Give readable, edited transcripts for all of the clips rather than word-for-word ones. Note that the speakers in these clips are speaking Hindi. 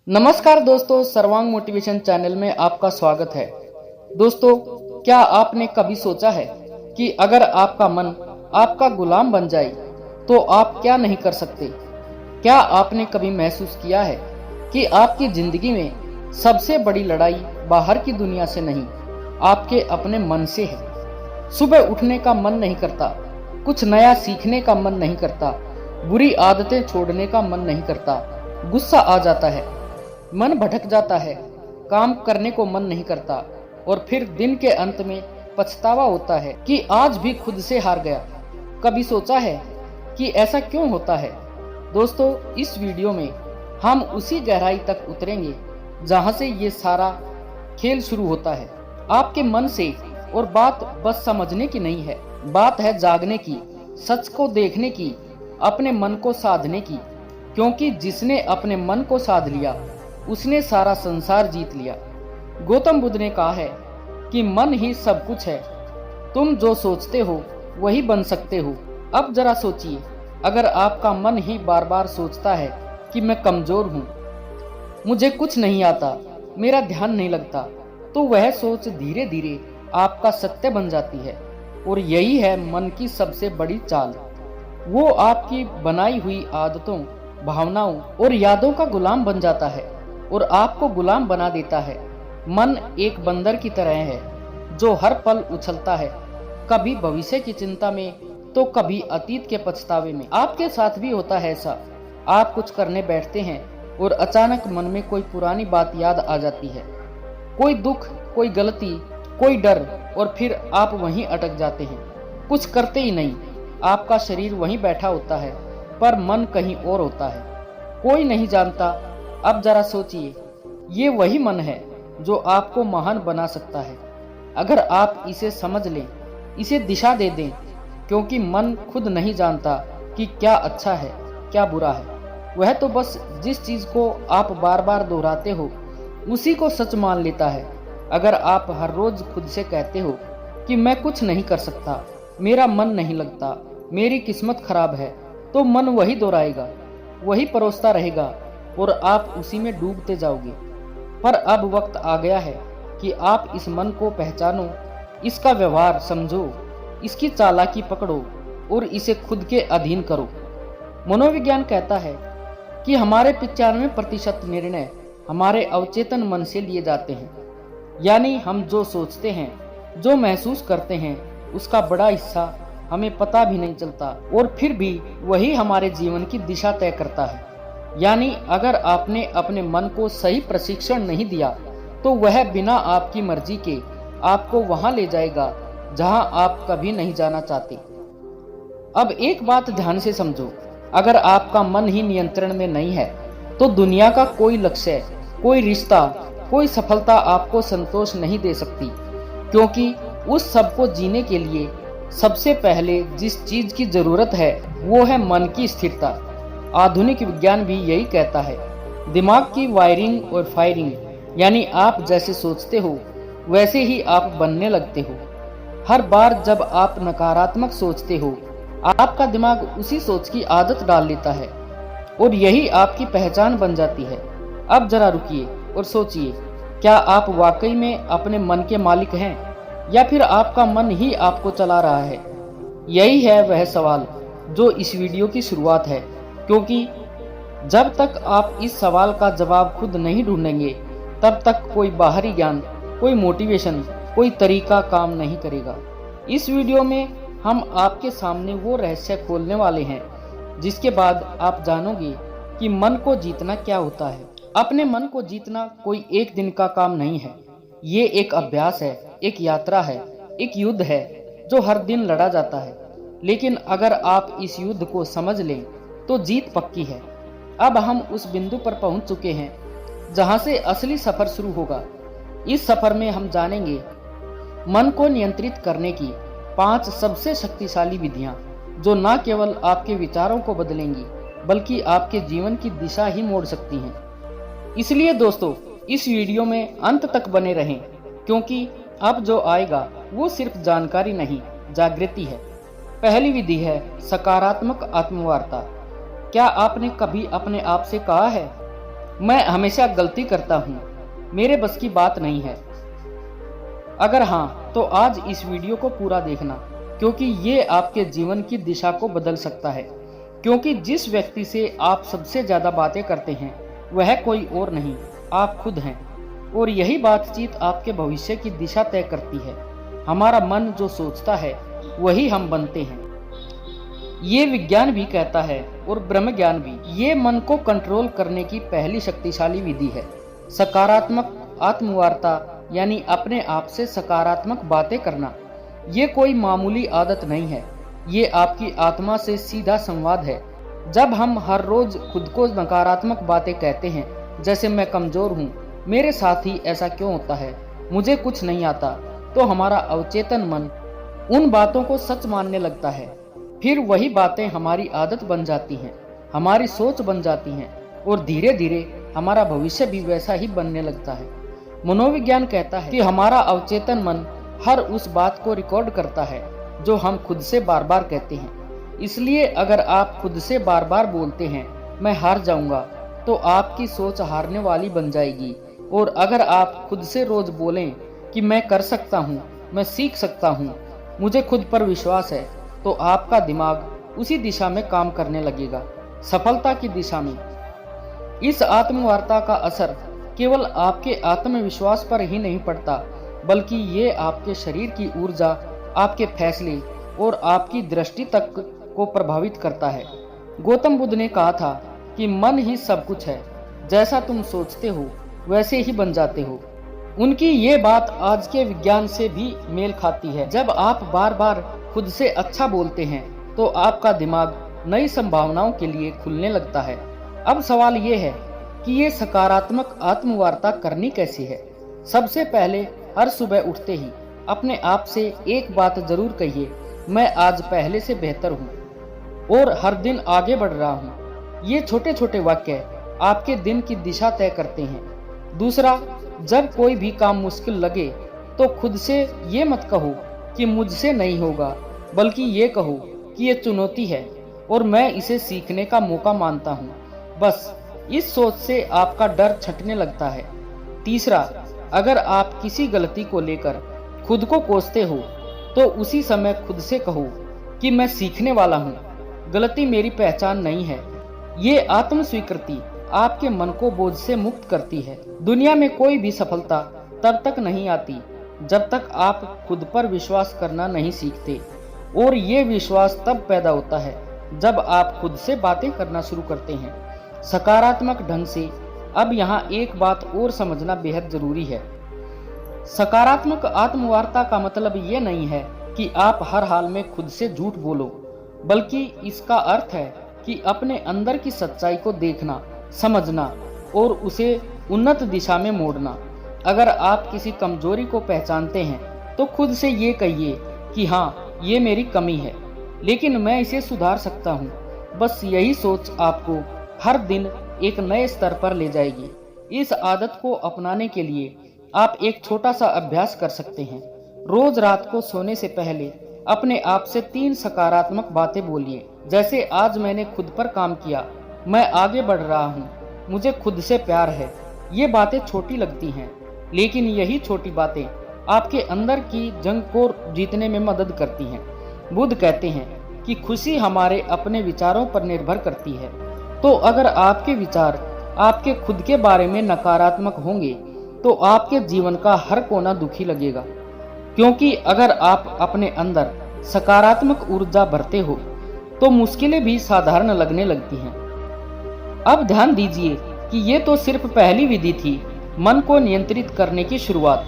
नमस्कार दोस्तों, सर्वांग मोटिवेशन चैनल में आपका स्वागत है। दोस्तों, क्या आपने कभी सोचा है कि अगर आपका मन आपका गुलाम बन जाए तो आप क्या नहीं कर सकते? क्या आपने कभी महसूस किया है कि आपकी जिंदगी में सबसे बड़ी लड़ाई बाहर की दुनिया से नहीं, आपके अपने मन से है? सुबह उठने का मन नहीं करता, कुछ नया सीखने का मन नहीं करता, बुरी आदतें छोड़ने का मन नहीं करता, गुस्सा आ जाता है, मन भटक जाता है, काम करने को मन नहीं करता और फिर दिन के अंत में पछतावा होता है कि आज भी खुद से हार गया। कभी सोचा है कि ऐसा क्यों होता है? दोस्तों, इस वीडियो में हम उसी गहराई तक उतरेंगे जहां से ये सारा खेल शुरू होता है, आपके मन से। और बात बस समझने की नहीं है, बात है जागने की, सच को देखने की, अपने मन को साधने की। क्योंकि जिसने अपने मन को साध लिया उसने सारा संसार जीत लिया। गौतम बुद्ध ने कहा है कि मन ही सब कुछ है, तुम जो सोचते हो वही बन सकते हो। अब जरा सोचिए, अगर आपका मन ही बार बार सोचता है कि मैं कमजोर हूँ, मुझे कुछ नहीं आता, मेरा ध्यान नहीं लगता, तो वह सोच धीरे धीरे आपका सत्य बन जाती है। और यही है मन की सबसे बड़ी चाल। वो आपकी बनाई हुई आदतों, भावनाओं और यादों का गुलाम बन जाता है और आपको गुलाम बना देता है। मन एक बंदर की तरह है जो हर पल उछलता है, कभी भविष्य की चिंता में तो कभी अतीत के पछतावे में। आपके साथ भी होता है ऐसा। आप कुछ करने बैठते हैं और अचानक मन में कोई पुरानी बात याद आ जाती है, कोई दुख, कोई गलती, कोई डर, और फिर आप वहीं अटक जाते हैं, कुछ करते ही नहीं। आपका शरीर वहीं बैठा होता है पर मन कहीं और होता है, कोई नहीं जानता। अब जरा सोचिए, ये वही मन है जो आपको महान बना सकता है अगर आप इसे समझ लें, इसे दिशा दे दें। क्योंकि मन खुद नहीं जानता कि क्या अच्छा है, क्या बुरा है। वह तो बस जिस चीज को आप बार बार दोहराते हो उसी को सच मान लेता है। अगर आप हर रोज खुद से कहते हो कि मैं कुछ नहीं कर सकता, मेरा मन नहीं लगता, मेरी किस्मत खराब है, तो मन वही दोहराएगा, वही परोसता रहेगा और आप उसी में डूबते जाओगे। पर अब वक्त आ गया है कि आप इस मन को पहचानो, इसका व्यवहार समझो, इसकी चालाकी पकड़ो और इसे खुद के अधीन करो। मनोविज्ञान कहता है कि हमारे 95% निर्णय हमारे अवचेतन मन से लिए जाते हैं। यानी हम जो सोचते हैं, जो महसूस करते हैं, उसका बड़ा हिस्सा हमें पता भी नहीं चलता और फिर भी वही हमारे जीवन की दिशा तय करता है। यानी अगर आपने अपने मन को सही प्रशिक्षण नहीं दिया तो वह बिना आपकी मर्जी के आपको वहां ले जाएगा जहां आप कभी नहीं जाना चाहते। अब एक बात ध्यान से समझो, अगर आपका मन ही नियंत्रण में नहीं है तो दुनिया का कोई लक्ष्य, कोई रिश्ता, कोई सफलता आपको संतोष नहीं दे सकती। क्योंकि उस सब को जीने के लिए सबसे पहले जिस चीज की जरूरत है वो है मन की स्थिरता। आधुनिक विज्ञान भी यही कहता है। दिमाग की वायरिंग और फायरिंग, यानी आप जैसे सोचते हो वैसे ही आप बनने लगते हो। हर बार जब आप नकारात्मक सोचते हो, आपका दिमाग उसी सोच की आदत डाल लेता है और यही आपकी पहचान बन जाती है। अब जरा रुकिए और सोचिए, क्या आप वाकई में अपने मन के मालिक हैं या फिर आपका मन ही आपको चला रहा है? यही है वह सवाल जो इस वीडियो की शुरुआत है। क्योंकि जब तक आप इस सवाल का जवाब खुद नहीं ढूंढेंगे तब तक कोई बाहरी ज्ञान, कोई मोटिवेशन, कोई तरीका काम नहीं करेगा। इस वीडियो में हम आपके सामने वो रहस्य खोलने वाले हैं जिसके बाद आप जानोगे कि मन को जीतना क्या होता है। अपने मन को जीतना कोई एक दिन का काम नहीं है, ये एक अभ्यास है, एक यात्रा है, एक युद्ध है जो हर दिन लड़ा जाता है। लेकिन अगर आप इस युद्ध को समझ लें तो जीत पक्की है। अब हम उस बिंदु पर पहुंच चुके हैं जहां से असली सफर शुरू होगा। इस सफर में हम जानेंगे मन को नियंत्रित करने की 5 सबसे शक्तिशाली विधियां जो न केवल आपके विचारों को बदलेंगी बल्कि आपके जीवन की दिशा ही मोड़ सकती हैं। इसलिए दोस्तों, इस वीडियो में अंत तक बने रहें, क्योंकि अब जो आएगा वो सिर्फ जानकारी नहीं, जागृति है। पहली विधि है सकारात्मक आत्मवार्ता। क्या आपने कभी अपने आप से कहा है मैं हमेशा गलती करता हूँ, मेरे बस की बात नहीं है। अगर हाँ, तो आज इस वीडियो को पूरा देखना, क्योंकि ये आपके जीवन की दिशा को बदल सकता है। क्योंकि जिस व्यक्ति से आप सबसे ज्यादा बातें करते हैं वह कोई और नहीं, आप खुद हैं। और यही बातचीत आपके भविष्य की दिशा तय करती है। हमारा मन जो सोचता है वही हम बनते हैं, ये विज्ञान भी कहता है और ब्रह्म ज्ञान भी। ये मन को कंट्रोल करने की पहली शक्तिशाली विधि है। सकारात्मक आत्मवार्ता यानी अपने आप से सकारात्मक बातें करना। ये कोई मामूली आदत नहीं है, ये आपकी आत्मा से सीधा संवाद है। जब हम हर रोज खुद को नकारात्मक बातें कहते हैं, जैसे मैं कमजोर हूँ, मेरे साथ ही ऐसा क्यों होता है, मुझे कुछ नहीं आता, तो हमारा अवचेतन मन उन बातों को सच मानने लगता है। फिर वही बातें हमारी आदत बन जाती हैं, हमारी सोच बन जाती हैं, और धीरे धीरे हमारा भविष्य भी वैसा ही बनने लगता है। मनोविज्ञान कहता है कि हमारा अवचेतन मन हर उस बात को रिकॉर्ड करता है जो हम खुद से बार बार कहते हैं। इसलिए अगर आप खुद से बार बार बोलते हैं मैं हार जाऊंगा, तो आपकी सोच हारने वाली बन जाएगी। और अगर आप खुद से रोज बोलें कि मैं कर सकता हूँ, मैं सीख सकता हूँ, मुझे खुद पर विश्वास है, तो आपका दिमाग उसी दिशा में काम करने लगेगा, सफलता की दिशा में। इस आत्मवार्ता का असर केवल आपके आत्मविश्वास पर ही नहीं पड़ता, बल्कि ये आपके शरीर की ऊर्जा, आपके फैसले और आपकी दृष्टि तक को प्रभावित करता है। गौतम बुद्ध ने कहा था कि मन ही सब कुछ है, जैसा तुम सोचते हो वैसे ही बन जाते हो। उनकी ये बात आज के विज्ञान से भी मेल खाती है। जब आप बार बार खुद से अच्छा बोलते हैं तो आपका दिमाग नई संभावनाओं के लिए खुलने लगता है। अब सवाल ये है कि ये सकारात्मक आत्मवार्ता करनी कैसी है। सबसे पहले हर सुबह उठते ही अपने आप से एक बात जरूर कहिए, मैं आज पहले से बेहतर हूँ और हर दिन आगे बढ़ रहा हूँ। ये छोटे छोटे वाक्य आपके दिन की दिशा तय करते हैं। दूसरा, जब कोई भी काम मुश्किल लगे तो खुद से ये मत कहो कि मुझसे नहीं होगा, बल्कि ये कहो कि ये चुनौती है और मैं इसे सीखने का मौका मानता हूँ। बस इस सोच से आपका डर छटने लगता है। तीसरा, अगर आप किसी गलती को लेकर खुद को कोसते हो तो उसी समय खुद से कहो कि मैं सीखने वाला हूँ, गलती मेरी पहचान नहीं है। ये आत्म स्वीकृति आपके मन को बोझ से मुक्त करती है। दुनिया में कोई भी सफलता तब तक नहीं आती जब तक आप खुद पर विश्वास करना नहीं सीखते, और ये विश्वास तब पैदा होता है जब आप खुद से बातें करना शुरू करते हैं सकारात्मक ढंग से। अब यहाँ एक बात और समझना बेहद जरूरी है। सकारात्मक आत्मवार्ता का मतलब ये नहीं है कि आप हर हाल में खुद से झूठ बोलो, बल्कि इसका अर्थ है कि अपने अंदर की सच्चाई को देखना, समझना और उसे उन्नत दिशा में मोड़ना। अगर आप किसी कमजोरी को पहचानते हैं तो खुद से ये कहिए कि हाँ, ये मेरी कमी है, लेकिन मैं इसे सुधार सकता हूँ। बस यही सोच आपको हर दिन एक नए स्तर पर ले जाएगी। इस आदत को अपनाने के लिए आप एक छोटा सा अभ्यास कर सकते हैं। रोज रात को सोने से पहले अपने आप से 3 सकारात्मक बातें बोलिए, जैसे आज मैंने खुद पर काम किया, मैं आगे बढ़ रहा हूँ, मुझे खुद से प्यार है। ये बातें छोटी लगती हैं, लेकिन यही छोटी बातें आपके अंदर की जंग को जीतने में मदद करती हैं। बुद्ध कहते हैं कि खुशी हमारे अपने विचारों पर निर्भर करती है। तो अगर आपके विचार आपके खुद के बारे में नकारात्मक होंगे तो आपके जीवन का हर कोना दुखी लगेगा, क्योंकि अगर आप अपने अंदर सकारात्मक ऊर्जा भरते हो तो मुश्किलें भी साधारण लगने लगती हैं। अब ध्यान दीजिए कि ये तो सिर्फ पहली विधि थी, मन को नियंत्रित करने की शुरुआत।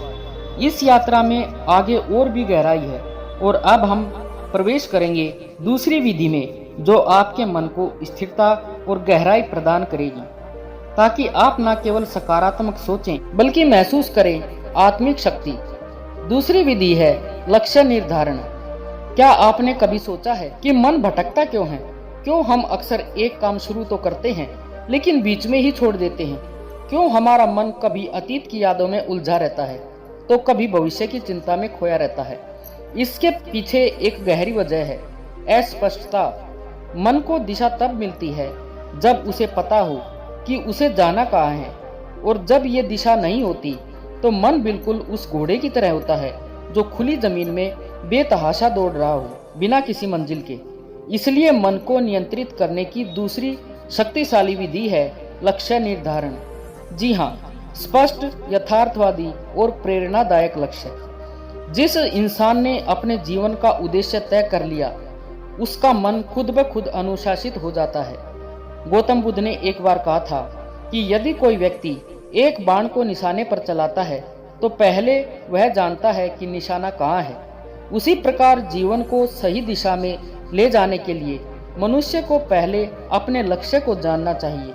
इस यात्रा में आगे और भी गहराई है, और अब हम प्रवेश करेंगे दूसरी विधि में, जो आपके मन को स्थिरता और गहराई प्रदान करेगी, ताकि आप न केवल सकारात्मक सोचें बल्कि महसूस करें आत्मिक शक्ति। दूसरी विधि है लक्ष्य निर्धारण। क्या आपने कभी सोचा है कि मन भटकता क्यों है? क्यों हम अक्सर एक काम शुरू तो करते हैं लेकिन बीच में ही छोड़ देते हैं? क्यों हमारा मन कभी अतीत की यादों में उलझा रहता है तो कभी भविष्य की चिंता में खोया रहता है? इसके पीछे एक गहरी वजह है, अस्पष्टता। मन को दिशा तब मिलती है जब उसे पता हो कि उसे जाना कहाँ है। और जब ये दिशा नहीं होती तो मन बिल्कुल उस घोड़े की तरह होता है जो खुली जमीन में बेतहाशा दौड़ रहा हो, बिना किसी मंजिल के। इसलिए मन को नियंत्रित करने की दूसरी शक्तिशाली विधि है लक्ष्य निर्धारण। जी हाँ, स्पष्ट, यथार्थवादी और प्रेरणादायक लक्ष्य। जिस इंसान ने अपने जीवन का उद्देश्य तय कर लिया, उसका मन खुद ब खुद अनुशासित हो जाता है। गौतम बुद्ध ने एक बार कहा था कि यदि कोई व्यक्ति एक बाण को निशाने पर चलाता है तो पहले वह जानता है कि निशाना कहाँ है। उसी प्रकार जीवन को सही दिशा में ले जाने के लिए मनुष्य को पहले अपने लक्ष्य को जानना चाहिए।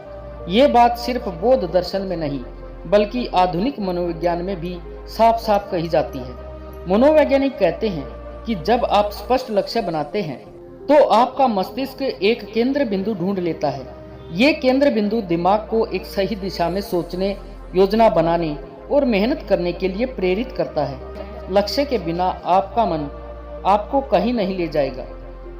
ये बात सिर्फ बौद्ध दर्शन में नहीं बल्कि आधुनिक मनोविज्ञान में भी साफ साफ कही जाती है। मनोवैज्ञानिक कहते हैं कि जब आप स्पष्ट लक्ष्य बनाते हैं तो आपका मस्तिष्क एक केंद्र बिंदु ढूंढ लेता है। ये केंद्र बिंदु दिमाग को एक सही दिशा में सोचने, योजना बनाने और मेहनत करने के लिए प्रेरित करता है। लक्ष्य के बिना आपका मन आपको कहीं नहीं ले जाएगा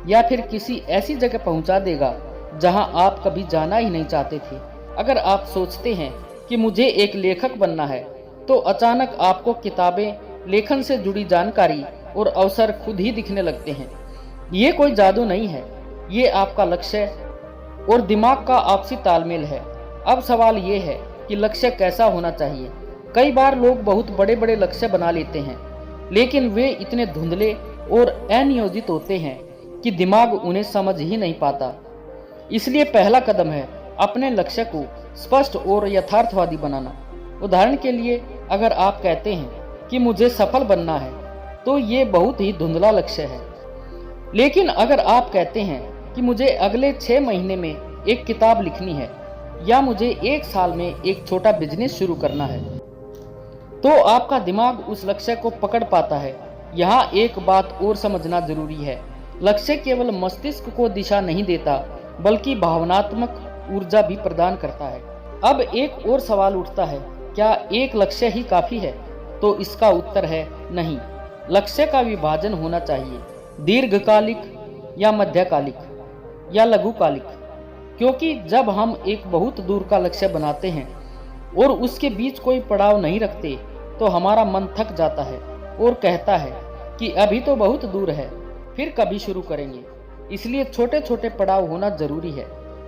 या फिर किसी ऐसी जगह पहुंचा देगा जहां आप कभी जाना ही नहीं चाहते थे। अगर आप सोचते हैं कि मुझे एक लेखक बनना है तो अचानक आपको किताबें, लेखन से जुड़ी जानकारी और अवसर खुद ही दिखने लगते हैं। ये कोई जादू नहीं है, ये आपका लक्ष्य और दिमाग का आपसी तालमेल है। अब सवाल ये है कि लक्ष्य कैसा होना चाहिए। कई बार लोग बहुत बड़े बड़े लक्ष्य बना लेते हैं लेकिन वे इतने धुंधले और अनियोजित होते हैं कि दिमाग उन्हें समझ ही नहीं पाता। इसलिए पहला कदम है अपने लक्ष्य को स्पष्ट और यथार्थवादी बनाना। उदाहरण के लिए, अगर आप कहते हैं कि मुझे सफल बनना है तो ये बहुत ही धुंधला लक्ष्य है। लेकिन अगर आप कहते हैं कि मुझे अगले 6 महीने में एक किताब लिखनी है या मुझे 1 साल में एक छोटा बिजनेस शुरू करना है, तो आपका दिमाग उस लक्ष्य को पकड़ पाता है। यहाँ एक बात और समझना जरूरी है, लक्ष्य केवल मस्तिष्क को दिशा नहीं देता बल्कि भावनात्मक ऊर्जा भी प्रदान करता है। अब एक और सवाल उठता है, क्या एक लक्ष्य ही काफी है? तो इसका उत्तर है नहीं। लक्ष्य का विभाजन होना चाहिए, दीर्घकालिक या मध्यकालिक या लघुकालिक। क्योंकि जब हम एक बहुत दूर का लक्ष्य बनाते हैं और उसके बीच कोई पड़ाव नहीं रखते तो हमारा मन थक जाता है और कहता है कि अभी तो बहुत दूर है, फिर कभी शुरू करेंगे। इसलिए छोटे छोटे पड़ाव होना जरूरी है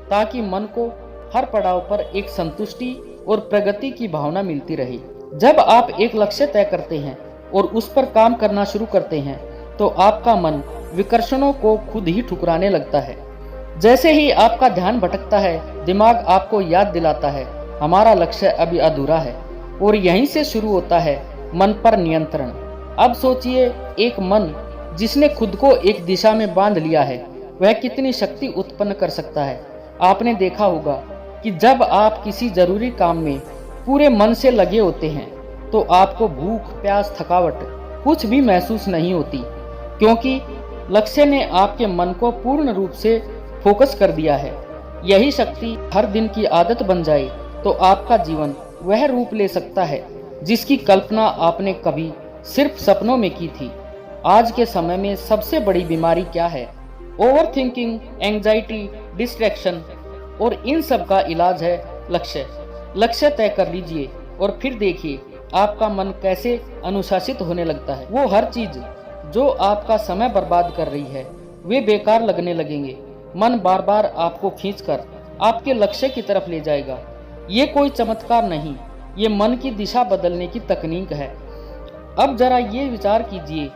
ताकि मन को हर पड़ाव पर एक संतुष्टि और प्रगति की भावना मिलती रहे। जब आप एक लक्ष्य तय करते हैं और उस पर काम करना शुरू करते हैं तो आपका मन विकर्षणों को खुद ही ठुकराने लगता है। जैसे ही आपका ध्यान भटकता है, दिमाग आपको याद दिलाता है हमारा लक्ष्य अभी अधूरा है, और यहीं से शुरू होता है मन पर नियंत्रण। अब सोचिए, एक मन जिसने खुद को एक दिशा में बांध लिया है वह कितनी शक्ति उत्पन्न कर सकता है। आपने देखा होगा कि जब आप किसी जरूरी काम में पूरे मन से लगे होते हैं तो आपको भूख, प्यास, थकावट कुछ भी महसूस नहीं होती, क्योंकि लक्ष्य ने आपके मन को पूर्ण रूप से फोकस कर दिया है। यही शक्ति हर दिन की आदत बन जाए तो आपका जीवन वह रूप ले सकता है जिसकी कल्पना आपने कभी सिर्फ सपनों में की थी। आज के समय में सबसे बड़ी बीमारी क्या है? ओवर थिंकिंग, एंजाइटी, डिस्ट्रैक्शन, और इन सब का इलाज है लक्ष्य। लक्ष्य तय कर लीजिए और फिर देखिए आपका मन कैसे अनुशासित होने लगता है। वो हर चीज जो आपका समय बर्बाद कर रही है वे बेकार लगने लगेंगे। मन बार बार आपको खींचकर आपके लक्ष्य की तरफ ले जाएगा। ये कोई चमत्कार नहीं, ये मन की दिशा बदलने की तकनीक है। अब जरा ये विचार कीजिए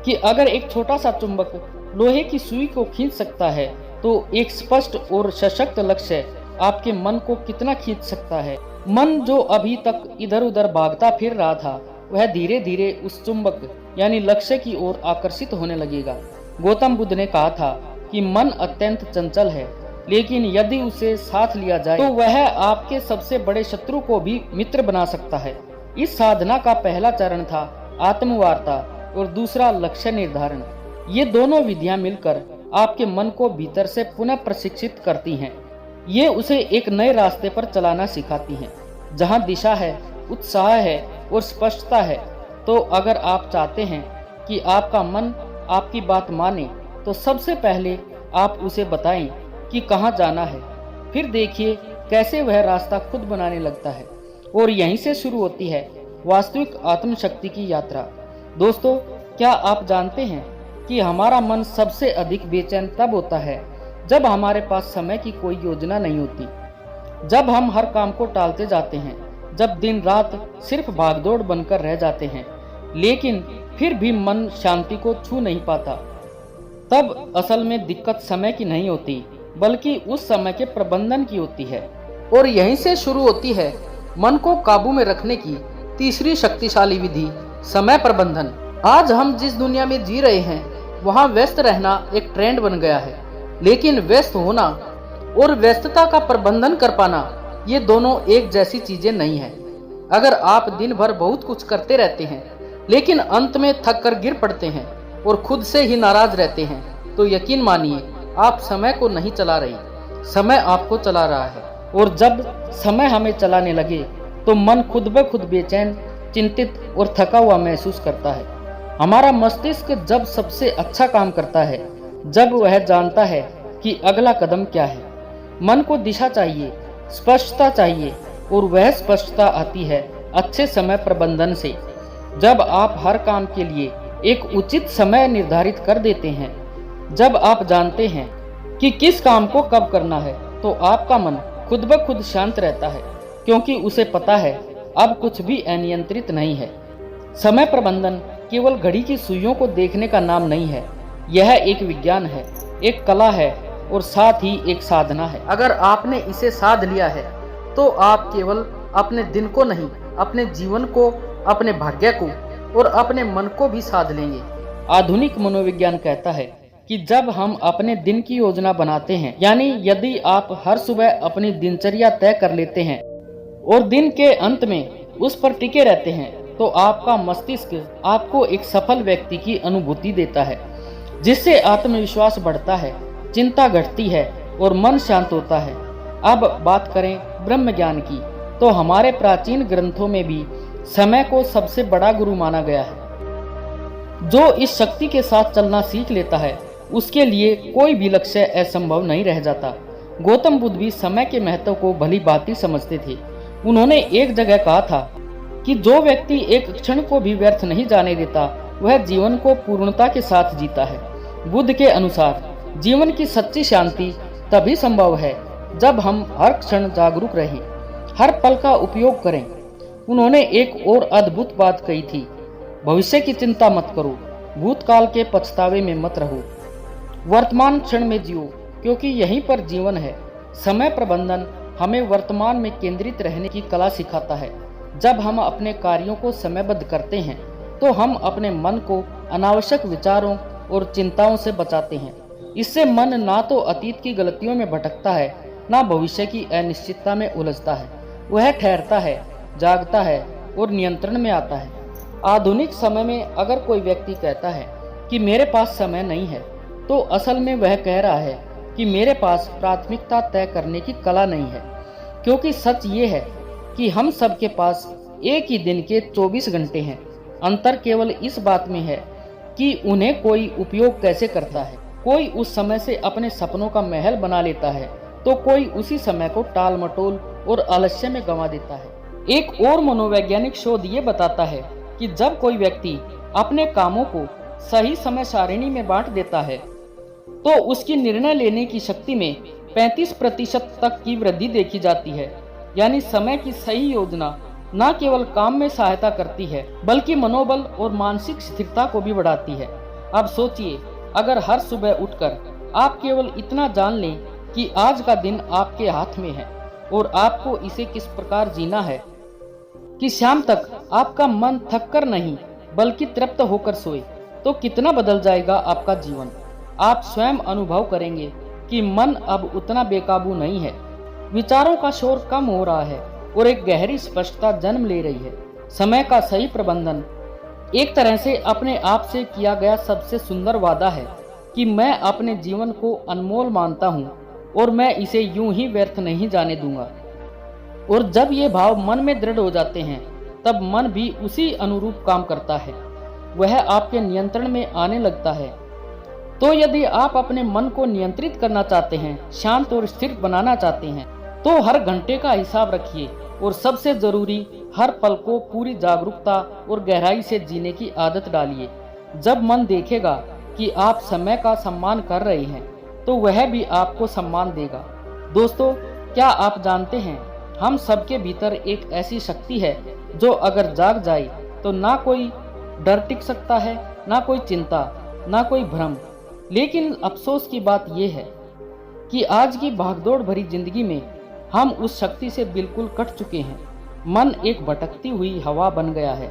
कि अगर एक छोटा सा चुंबक लोहे की सुई को खींच सकता है तो एक स्पष्ट और सशक्त लक्ष्य आपके मन को कितना खींच सकता है। मन जो अभी तक इधर उधर भागता फिर रहा था वह धीरे धीरे उस चुंबक यानी लक्ष्य की ओर आकर्षित होने लगेगा। गौतम बुद्ध ने कहा था कि मन अत्यंत चंचल है, लेकिन यदि उसे साथ लिया जाए तो वह आपके सबसे बड़े शत्रु को भी मित्र बना सकता है। इस साधना का पहला चरण था आत्मवार्ता और दूसरा लक्ष्य निर्धारण। ये दोनों विधियां मिलकर आपके मन को भीतर से पुनः प्रशिक्षित करती हैं। ये उसे एक नए रास्ते पर चलाना सिखाती हैं, जहां दिशा है, उत्साह है और स्पष्टता है। तो अगर आप चाहते हैं कि आपका मन आपकी बात माने तो सबसे पहले आप उसे बताएं कि कहां जाना है। फिर देखिए कैसे वह रास्ता खुद बनाने लगता है और यहीं से शुरू होती है वास्तविक आत्मशक्ति की यात्रा। दोस्तों, क्या आप जानते हैं कि हमारा मन सबसे अधिक बेचैन तब होता है जब हमारे पास समय की कोई योजना नहीं होती, जब हम हर काम को टालते जाते हैं, जब दिन रात सिर्फ भागदौड़ बनकर रह जाते हैं, लेकिन फिर भी मन शांति को छू नहीं पाता। तब असल में दिक्कत समय की नहीं होती, बल्कि उस समय के प्रबंधन की होती है। और यहीं से शुरू होती है मन को काबू में रखने की तीसरी शक्तिशाली विधि, समय प्रबंधन। आज हम जिस दुनिया में जी रहे हैं वहाँ व्यस्त रहना एक ट्रेंड बन गया है, लेकिन व्यस्त होना और व्यस्तता का प्रबंधन कर पाना, ये दोनों एक जैसी चीजें नहीं है। अगर आप दिन भर बहुत कुछ करते रहते हैं लेकिन अंत में थक कर गिर पड़ते हैं और खुद से ही नाराज रहते हैं, तो यकीन मानिए आप समय को नहीं चला रही, समय आपको चला रहा है। और जब समय हमें चलाने लगे तो मन खुद ब खुद बेचैन, चिंतित और थका हुआ महसूस करता है। हमारा मस्तिष्क जब सबसे अच्छा काम करता है जब वह जानता है कि अगला कदम क्या है। मन को दिशा चाहिए, स्पष्टता चाहिए, और वह स्पष्टता आती है अच्छे समय प्रबंधन से। जब आप हर काम के लिए एक उचित समय निर्धारित कर देते हैं, जब आप जानते हैं कि किस काम को कब करना है, तो आपका मन खुद ब खुद शांत रहता है, क्योंकि उसे पता है अब कुछ भी अनियंत्रित नहीं है। समय प्रबंधन केवल घड़ी की सुइयों को देखने का नाम नहीं है, यह एक विज्ञान है, एक कला है और साथ ही एक साधना है। अगर आपने इसे साध लिया है तो आप केवल अपने दिन को नहीं, अपने जीवन को, अपने भाग्य को और अपने मन को भी साध लेंगे। आधुनिक मनोविज्ञान कहता है कि जब हम अपने दिन की योजना बनाते हैं, यानी यदि आप हर सुबह अपनी दिनचर्या तय कर लेते हैं और दिन के अंत में उस पर टिके रहते हैं, तो आपका मस्तिष्क आपको एक सफल व्यक्ति की अनुभूति देता है, जिससे आत्मविश्वास बढ़ता है, चिंता घटती है और मन शांत होता है। अब बात करें ब्रह्म ज्ञान की, तो हमारे प्राचीन ग्रंथों में भी समय को सबसे बड़ा गुरु माना गया है। जो इस शक्ति के साथ चलना सीख लेता है उसके लिए कोई भी लक्ष्य असंभव नहीं रह जाता। गौतम बुद्ध भी समय के महत्व को भली भांति समझते थे। उन्होंने एक जगह कहा था कि जो व्यक्ति एक क्षण को भी व्यर्थ नहीं जाने देता, वह जीवन को पूर्णता के साथ जीता है। बुद्ध के अनुसार जीवन की सच्ची शांति तभी संभव है जब हम हर क्षण जागरूक रहें, हर पल का उपयोग करें। उन्होंने एक और अद्भुत बात कही थी, भविष्य की चिंता मत करो, भूतकाल के पछतावे में मत रहो, वर्तमान क्षण में जियो, क्योंकि यहीं पर जीवन है। समय प्रबंधन हमें वर्तमान में केंद्रित रहने की कला सिखाता है। जब हम अपने कार्यों को समयबद्ध करते हैं तो हम अपने मन को अनावश्यक विचारों और चिंताओं से बचाते हैं। इससे मन ना तो अतीत की गलतियों में भटकता है, ना भविष्य की अनिश्चितता में उलझता है। वह ठहरता है, जागता है और नियंत्रण में आता है। आधुनिक समय में अगर कोई व्यक्ति कहता है कि मेरे पास समय नहीं है, तो असल में वह कह रहा है कि मेरे पास प्राथमिकता तय करने की कला नहीं है। क्योंकि सच ये है कि हम सबके पास एक ही दिन के 24 घंटे हैं। अंतर केवल इस बात में है कि उन्हें कोई उपयोग कैसे करता है। कोई उस समय से अपने सपनों का महल बना लेता है, तो कोई उसी समय को टाल मटोल और आलस्य में गंवा देता है। एक और मनोवैज्ञानिक शोध ये बताता है कि जब कोई व्यक्ति अपने कामों को सही समय सारिणी में बांट देता है, तो उसकी निर्णय लेने की शक्ति में 35% तक की वृद्धि देखी जाती है। यानी समय की सही योजना न केवल काम में सहायता करती है, बल्कि मनोबल और मानसिक स्थिरता को भी बढ़ाती है। अब सोचिए, अगर हर सुबह उठकर आप केवल इतना जान लें कि आज का दिन आपके हाथ में है और आपको इसे किस प्रकार जीना है कि शाम तक आपका मन थक कर नहीं बल्कि तृप्त होकर सोए, तो कितना बदल जाएगा आपका जीवन। आप स्वयं अनुभव करेंगे कि मन अब उतना बेकाबू नहीं है, विचारों का शोर कम हो रहा है और एक गहरी स्पष्टता जन्म ले रही है। समय का सही प्रबंधन एक तरह से अपने आप से किया गया सबसे सुंदर वादा है कि मैं अपने जीवन को अनमोल मानता हूँ और मैं इसे यूं ही व्यर्थ नहीं जाने दूंगा। और जब ये भाव मन में दृढ़ हो जाते हैं, तब मन भी उसी अनुरूप काम करता है, वह आपके नियंत्रण में आने लगता है। तो यदि आप अपने मन को नियंत्रित करना चाहते हैं, शांत और स्थिर बनाना चाहते हैं, तो हर घंटे का हिसाब रखिए और सबसे जरूरी हर पल को पूरी जागरूकता और गहराई से जीने की आदत डालिए। जब मन देखेगा कि आप समय का सम्मान कर रहे हैं तो वह भी आपको सम्मान देगा। दोस्तों, क्या आप जानते हैं हम सबके भीतर एक ऐसी शक्ति है जो अगर जाग जाए तो ना कोई डर टिक सकता है, ना कोई चिंता, ना कोई भ्रम। लेकिन अफसोस की बात यह है कि आज की भागदौड़ भरी जिंदगी में हम उस शक्ति से बिल्कुल कट चुके हैं। मन एक भटकती हुई हवा बन गया है,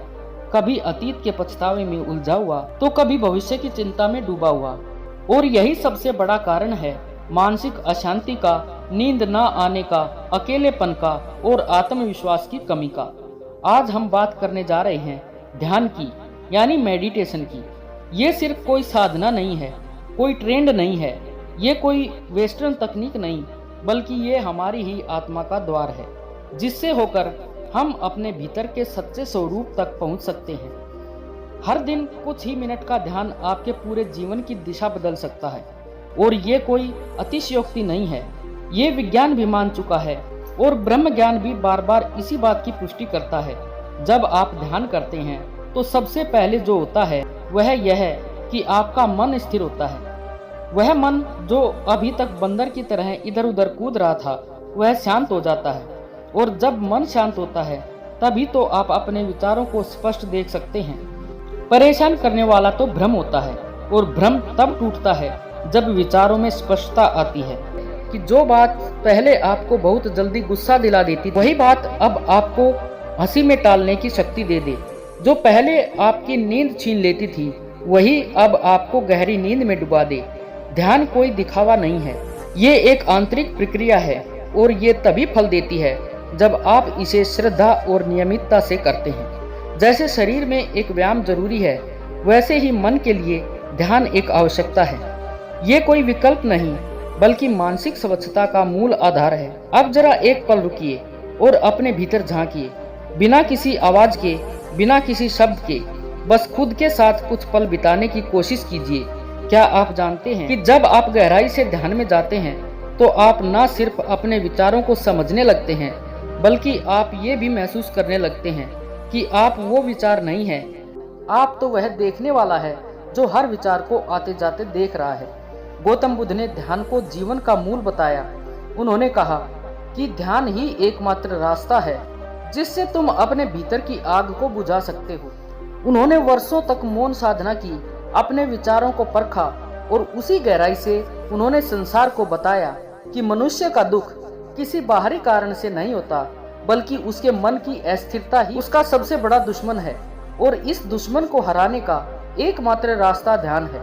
कभी अतीत के पछतावे में उलझा हुआ तो कभी भविष्य की चिंता में डूबा हुआ। और यही सबसे बड़ा कारण है मानसिक अशांति का, नींद ना आने का, अकेलेपन का और आत्मविश्वास की कमी का। आज हम बात करने जा रहे हैं ध्यान की, यानी मेडिटेशन की। ये सिर्फ कोई साधना नहीं है, कोई ट्रेंड नहीं है, ये कोई वेस्टर्न तकनीक नहीं, बल्कि ये हमारी ही आत्मा का द्वार है, जिससे होकर हम अपने भीतर के सच्चे स्वरूप तक पहुंच सकते हैं। हर दिन कुछ ही मिनट का ध्यान आपके पूरे जीवन की दिशा बदल सकता है। और ये कोई अतिशयोक्ति नहीं है, ये विज्ञान भी मान चुका है और ब्रह्म ज्ञान भी बार बार इसी बात की पुष्टि करता है। जब आप ध्यान करते हैं तो सबसे पहले जो होता है वह यह है कि आपका मन स्थिर होता है। वह मन जो अभी तक बंदर की तरह इधर उधर कूद रहा था वह शांत हो जाता है। और जब मन शांत होता है तभी तो आप अपने विचारों को स्पष्ट देख सकते हैं। परेशान करने वाला तो भ्रम होता है, और भ्रम तब टूटता है जब विचारों में स्पष्टता आती है कि जो बात पहले आपको बहुत जल्दी गुस्सा दिला देती वही बात अब आपको हंसी में टालने की शक्ति दे दे। जो पहले आपकी नींद छीन लेती थी वही अब आपको गहरी नींद में डुबा दे। ध्यान कोई दिखावा नहीं है, ये एक आंतरिक प्रक्रिया है और ये तभी फल देती है जब आप इसे श्रद्धा और नियमितता से करते हैं। जैसे शरीर में एक व्यायाम जरूरी है, वैसे ही मन के लिए ध्यान एक आवश्यकता है। ये कोई विकल्प नहीं बल्कि मानसिक स्वच्छता का मूल आधार है। अब जरा एक पल रुकिए और अपने भीतर झांकिए, बिना किसी आवाज के, बिना किसी शब्द के, बस खुद के साथ कुछ पल बिताने की कोशिश कीजिए। क्या आप जानते हैं कि जब आप गहराई से ध्यान में जाते हैं तो आप न सिर्फ अपने विचारों को समझने लगते हैं बल्कि आप ये भी महसूस करने लगते हैं कि आप वो विचार नहीं हैं, आप तो वह देखने वाला है जो हर विचार को आते जाते देख रहा है। गौतम बुद्ध ने ध्यान को जीवन का मूल बताया। उन्होंने कहा कि ध्यान ही एकमात्र रास्ता है जिससे तुम अपने भीतर की आग को बुझा सकते हो। उन्होंने वर्षों तक मौन साधना की, अपने विचारों को परखा और उसी गहराई से उन्होंने संसार को बताया कि मनुष्य का दुख किसी बाहरी कारण से नहीं होता बल्कि उसके मन की अस्थिरता ही उसका सबसे बड़ा दुश्मन है। और इस दुश्मन को हराने का एकमात्र रास्ता ध्यान है।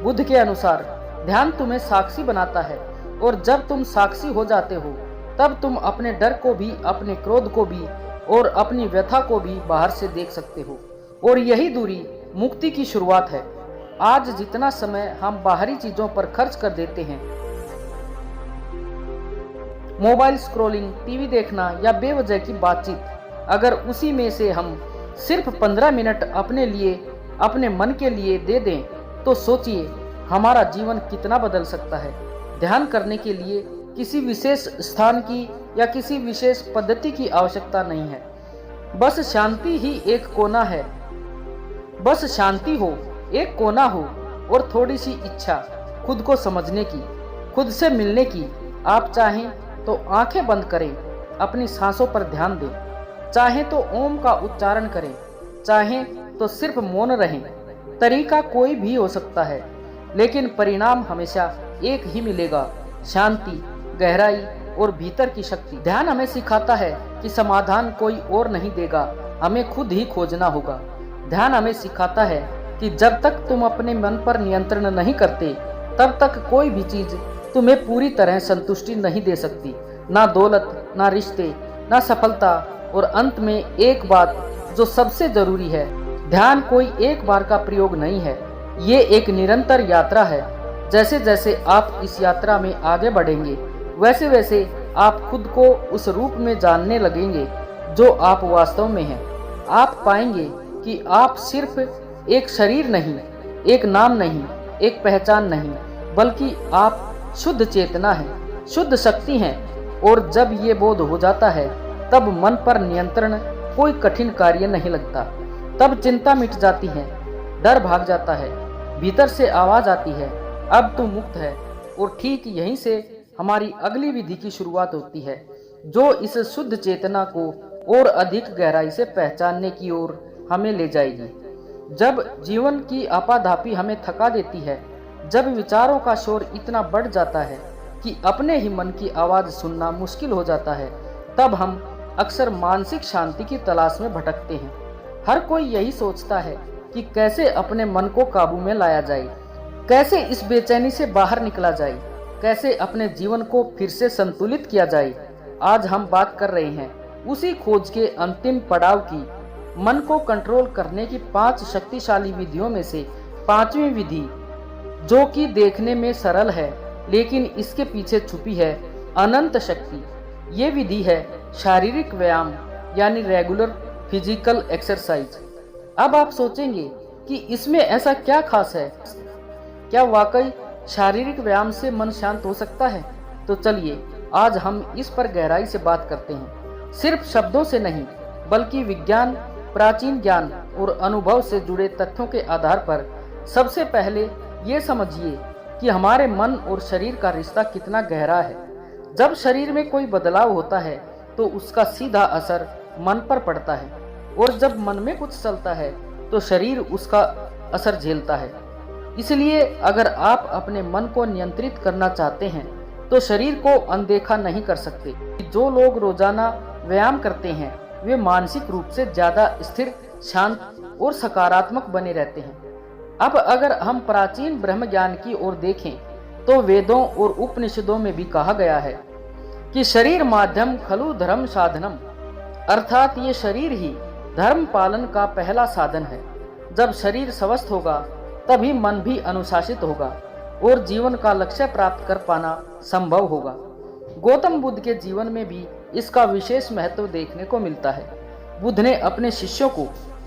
बुद्ध के अनुसार ध्यान तुम्हें साक्षी बनाता है और जब तुम साक्षी हो जाते हो तब तुम अपने डर को भी, अपने क्रोध को भी और अपनी व्यथा को भी बाहर से देख सकते हो। और यही दूरी मुक्ति की शुरुआत है। आज जितना समय हम बाहरी चीजों पर खर्च कर देते हैं, मोबाइल स्क्रॉलिंग, टीवी देखना या बेवजह की बातचीत, अगर उसी में से हम सिर्फ 15 मिनट अपने लिए, अपने मन के लिए दे दें तो सोचिए हमारा जीवन कितना बदल सकता है। ध्यान करने के लिए किसी विशेष स्थान की या किसी विशेष पद्धति की आवश्यकता नहीं है। बस शांति ही एक कोना है, बस शांति हो, एक कोना हो और थोड़ी सी इच्छा खुद को समझने की, खुद से मिलने की। आप चाहें तो आंखें बंद करें, अपनी सांसों पर ध्यान दें, चाहें तो ओम का उच्चारण करें, चाहें तो सिर्फ मौन रहें। तरीका कोई भी हो सकता है लेकिन परिणाम हमेशा एक ही मिलेगा, शांति, गहराई और भीतर की शक्ति। ध्यान हमें सिखाता है कि समाधान कोई और नहीं देगा, हमें खुद ही खोजना होगा। ध्यान हमें सिखाता है कि जब तक तुम अपने मन पर नियंत्रण नहीं करते तब तक कोई भी चीज तुम्हें पूरी तरह संतुष्टि नहीं दे सकती, ना दौलत, ना रिश्ते, ना सफलता। और अंत में एक बात जो सबसे जरूरी है, ध्यान कोई एक बार का प्रयोग नहीं है, ये एक निरंतर यात्रा है। जैसे जैसे आप इस यात्रा में आगे बढ़ेंगे वैसे वैसे आप खुद को उस रूप में जानने लगेंगे जो आप वास्तव में हैं। आप पाएंगे कि आप सिर्फ एक शरीर नहीं, एक नाम नहीं, एक पहचान नहीं, बल्कि आप शुद्ध चेतना हैं, शुद्ध शक्ति हैं और जब ये बोध हो जाता है तब मन पर नियंत्रण कोई कठिन कार्य नहीं लगता। तब चिंता मिट जाती है, डर भाग जाता है, भीतर से आवाज आती है, अब तू मुक्त है। और ठीक यहीं से हमारी अगली विधि की शुरुआत होती है, जो इस शुद्ध चेतना को और अधिक गहराई से पहचानने की ओर हमें ले जाएगी। जब जीवन की आपाधापी हमें थका देती है, जब विचारों का शोर इतना बढ़ जाता है कि अपने ही मन की आवाज सुनना मुश्किल हो जाता है, तब हम अक्सर मानसिक शांति की तलाश में भटकते हैं। हर कोई यही सोचता है कि कैसे अपने मन को काबू में लाया जाए, कैसे इस बेचैनी से बाहर निकला जाए, कैसे अपने जीवन को फिर से संतुलित किया जाए। आज हम बात कर रहे हैं उसी खोज के अंतिम पड़ाव की, मन को कंट्रोल करने की 5 शक्तिशाली विधियों में से 5वीं विधि, जो कि देखने में सरल है लेकिन इसके पीछे छुपी है अनंत शक्ति। ये विधि है शारीरिक व्यायाम, यानी रेगुलर फिजिकल एक्सरसाइज। अब आप सोचेंगे कि इसमें ऐसा क्या खास है, क्या वाकई शारीरिक व्यायाम से मन शांत हो सकता है? तो चलिए आज हम इस पर गहराई से बात करते हैं, सिर्फ शब्दों से नहीं बल्कि विज्ञान, प्राचीन ज्ञान और अनुभव से जुड़े तथ्यों के आधार पर। सबसे पहले ये समझिए कि हमारे मन और शरीर का रिश्ता कितना गहरा है। जब शरीर में कोई बदलाव होता है तो उसका सीधा असर मन पर पड़ता है, और जब मन में कुछ चलता है तो शरीर उसका असर झेलता है। इसलिए अगर आप अपने मन को नियंत्रित करना चाहते हैं तो शरीर को अनदेखा नहीं कर सकते। जो लोग रोजाना व्यायाम करते हैं वे मानसिक रूप से ज्यादा स्थिर, शांत और सकारात्मक बने रहते हैं। अब अगर हम प्राचीन ब्रह्म ज्ञान की ओर देखें तो वेदों और उपनिषदों में भी कहा गया है कि शरीर माध्यम खलु धर्म साधनम, अर्थात ये शरीर ही धर्म पालन का पहला साधन है। जब शरीर स्वस्थ होगा तभी मन भी अनुशासित होगा और जीवन का लक्ष्य प्राप्त कर पाना संभव होगा। गौतम बुद्ध के जीवन में भी इसका विशेष महत्व देखने को मिलता है। बुद्ध ने अपने शिष्यों को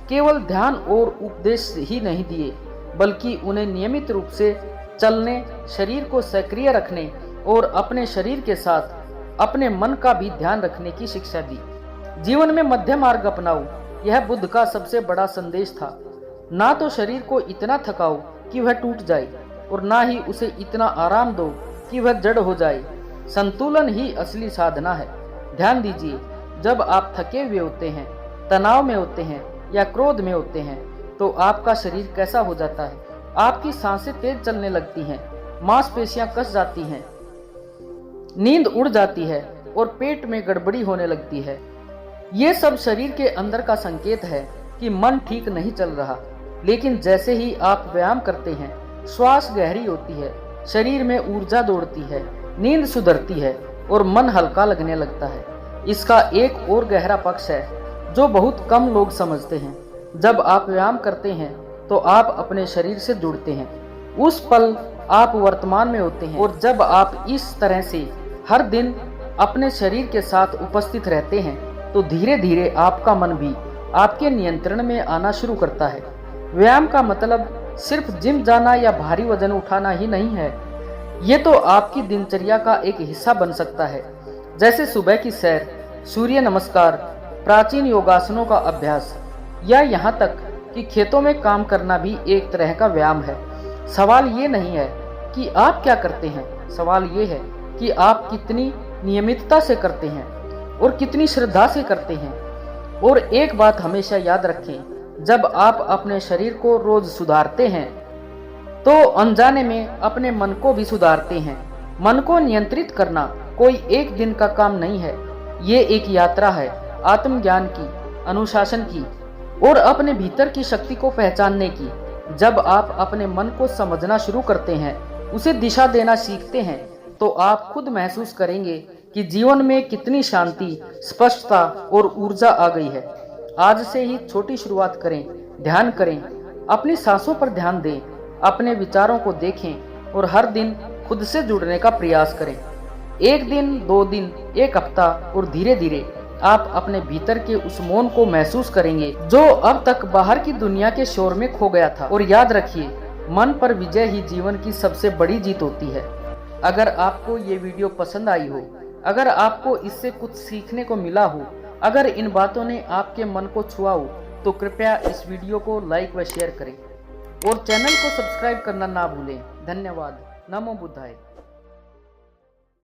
केवल ध्यान और उपदेश ही नहीं दिए, बल्कि उन्हें नियमित रूप से चलने, शरीर को सक्रिय रखने और अपने शरीर के साथ अपने मन का भी ध्यान रखने की शिक्षा दी। जीवन में मध्य मार्ग अपनाओ, यह बुद्ध का सबसे बड़ा संदेश था। ना तो शरीर को इतना थकाओ कि वह टूट जाए और ना ही उसे इतना आराम दो कि वह जड़ हो जाए। संतुलन ही असली साधना है। ध्यान दीजिए, जब आप थके हुए होते हैं, तनाव में होते हैं या क्रोध में होते हैं तो आपका शरीर कैसा हो जाता है? आपकी सांसें तेज चलने लगती हैं, मांसपेशियां कस जाती हैं, नींद उड़ जाती है और पेट में गड़बड़ी होने लगती है। ये सब शरीर के अंदर का संकेत है कि मन ठीक नहीं चल रहा। लेकिन जैसे ही आप व्यायाम करते हैं, श्वास गहरी होती है, शरीर में ऊर्जा दौड़ती है, नींद सुधरती है और मन हल्का लगने लगता है। इसका एक और गहरा पक्ष है जो बहुत कम लोग समझते हैं। जब आप व्यायाम करते हैं तो आप अपने शरीर से जुड़ते हैं। उस पल आप वर्तमान में होते हैं, और जब आप इस तरह से हर दिन अपने शरीर के साथ उपस्थित रहते हैं तो धीरे धीरे आपका मन भी आपके नियंत्रण में आना शुरू करता है। व्यायाम का मतलब सिर्फ जिम जाना या भारी वजन उठाना ही नहीं है। ये तो आपकी दिनचर्या का एक हिस्सा बन सकता है, जैसे सुबह की सैर, सूर्य नमस्कार, प्राचीन योगासनों का अभ्यास, या यहाँ तक कि खेतों में काम करना भी एक तरह का व्यायाम है। सवाल ये नहीं है कि आप क्या करते हैं, सवाल ये है कि आप कितनी नियमितता से करते हैं और कितनी श्रद्धा से करते हैं। और एक बात हमेशा याद रखें, जब आप अपने शरीर को रोज सुधारते हैं तो अनजाने में अपने मन को भी सुधारते हैं। मन को नियंत्रित करना कोई एक दिन का काम नहीं है, ये एक यात्रा है आत्मज्ञान की, अनुशासन की और अपने भीतर की शक्ति को पहचानने की। जब आप अपने मन को समझना शुरू करते हैं, उसे दिशा देना सीखते हैं, तो आप खुद महसूस करेंगे कि जीवन में कितनी शांति, स्पष्टता और ऊर्जा आ गई है। आज से ही छोटी शुरुआत करें, ध्यान करें, अपनी सांसों पर ध्यान दें, अपने विचारों को देखें और हर दिन खुद से जुड़ने का प्रयास करें। 1 दिन, 2 दिन, 1 हफ्ता और धीरे धीरे आप अपने भीतर के उस मौन को महसूस करेंगे जो अब तक बाहर की दुनिया के शोर में खो गया था। और याद रखिए, मन पर विजय ही जीवन की सबसे बड़ी जीत होती है। अगर आपको ये वीडियो पसंद आई हो अगर आपको इससे कुछ सीखने को मिला हो, अगर इन बातों ने आपके मन को छुआ हो, तो कृपया इस वीडियो को लाइक व शेयर करें और चैनल को सब्सक्राइब करना ना भूलें। धन्यवाद। नमो बुद्धाय।